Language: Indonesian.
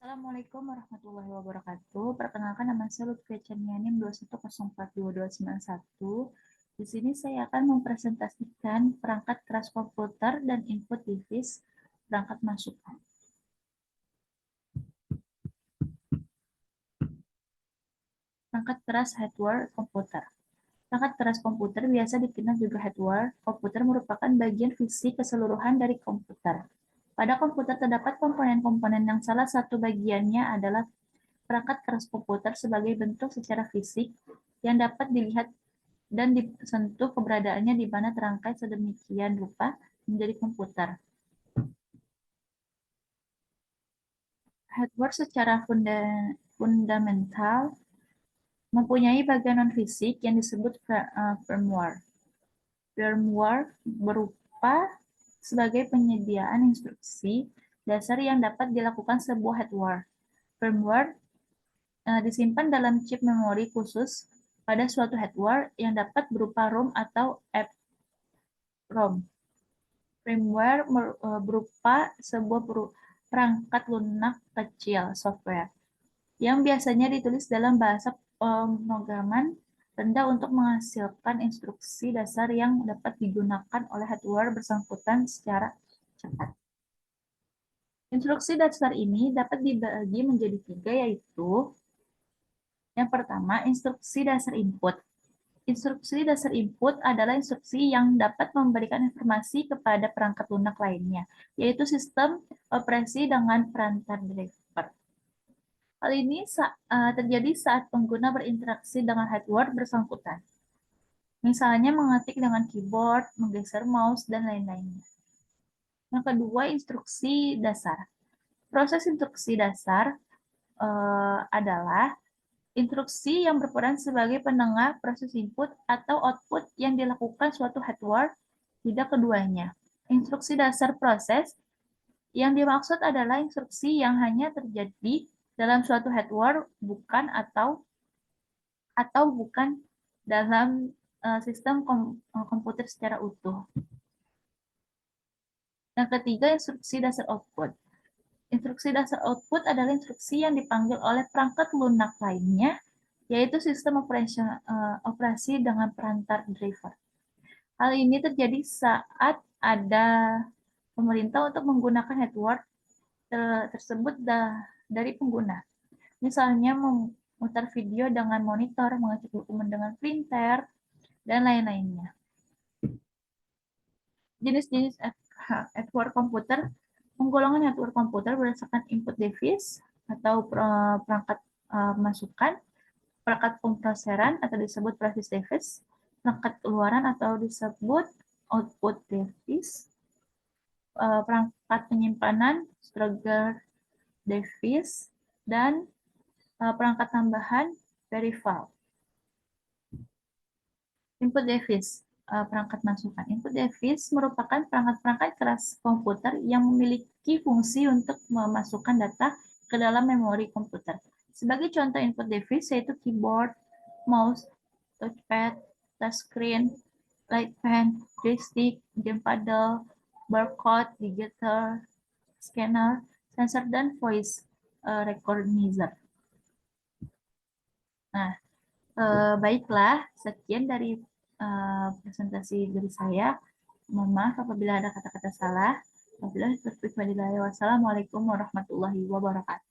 Assalamualaikum warahmatullahi wabarakatuh. Perkenalkan, nama saya Lutfi Cenianin 2104291. Di sini saya akan mempresentasikan perangkat keras komputer dan input device perangkat masukan. Perangkat keras hardware komputer. Perangkat keras komputer biasa dikenal juga hardware. Komputer merupakan bagian fisik keseluruhan dari komputer. Pada komputer terdapat komponen-komponen yang salah satu bagiannya adalah perangkat keras komputer sebagai bentuk secara fisik yang dapat dilihat dan disentuh keberadaannya di mana terangkai sedemikian rupa menjadi komputer. Hardware secara fundamental mempunyai bagian non-fisik yang disebut firmware. Firmware berupa sebagai penyediaan instruksi dasar yang dapat dilakukan sebuah hardware. Firmware disimpan dalam chip memori khusus pada suatu hardware yang dapat berupa ROM atau EPROM. Firmware berupa sebuah perangkat lunak kecil software yang biasanya ditulis dalam bahasa pemrograman rendah untuk menghasilkan instruksi dasar yang dapat digunakan oleh hardware bersangkutan secara cepat. Instruksi dasar ini dapat dibagi menjadi 3, yaitu yang pertama, instruksi dasar input. Instruksi dasar input adalah instruksi yang dapat memberikan informasi kepada perangkat lunak lainnya, yaitu sistem operasi dengan perangkat driver. Hal ini terjadi saat pengguna berinteraksi dengan hardware bersangkutan. Misalnya mengetik dengan keyboard, menggeser mouse, dan lain-lainnya. Yang kedua, instruksi dasar. Proses instruksi dasar adalah instruksi yang berperan sebagai penengah proses input atau output yang dilakukan suatu hardware, tidak keduanya. Instruksi dasar proses yang dimaksud adalah instruksi yang hanya terjadi dalam suatu hardware, bukan dalam sistem komputer secara utuh. Yang ketiga, instruksi dasar output. Instruksi dasar output adalah instruksi yang dipanggil oleh perangkat lunak lainnya, yaitu sistem operasi dengan perangkat driver. Hal ini terjadi saat ada pemerintah untuk menggunakan hardware tersebut dari pengguna. Misalnya memutar video dengan monitor, mengecek dokumen dengan printer, dan lain-lainnya. Jenis-jenis hardware komputer, penggolongan hardware komputer berdasarkan input device atau perangkat masukan, perangkat pemrosesan atau disebut previous device, perangkat keluaran atau disebut output device, perangkat penyimpanan, storage device, dan perangkat tambahan peripheral. Input device, perangkat masukan. Input device merupakan perangkat-perangkat keras komputer yang memiliki fungsi untuk memasukkan data ke dalam memori komputer. Sebagai contoh input device yaitu keyboard, mouse, touchpad, touchscreen, light pen, joystick, game paddle, barcode, digital, scanner, sensor, dan voice recognizer. Nah, baiklah, sekian dari presentasi dari saya. Mohon maaf apabila ada kata-kata salah. Wassalamualaikum warahmatullahi wabarakatuh.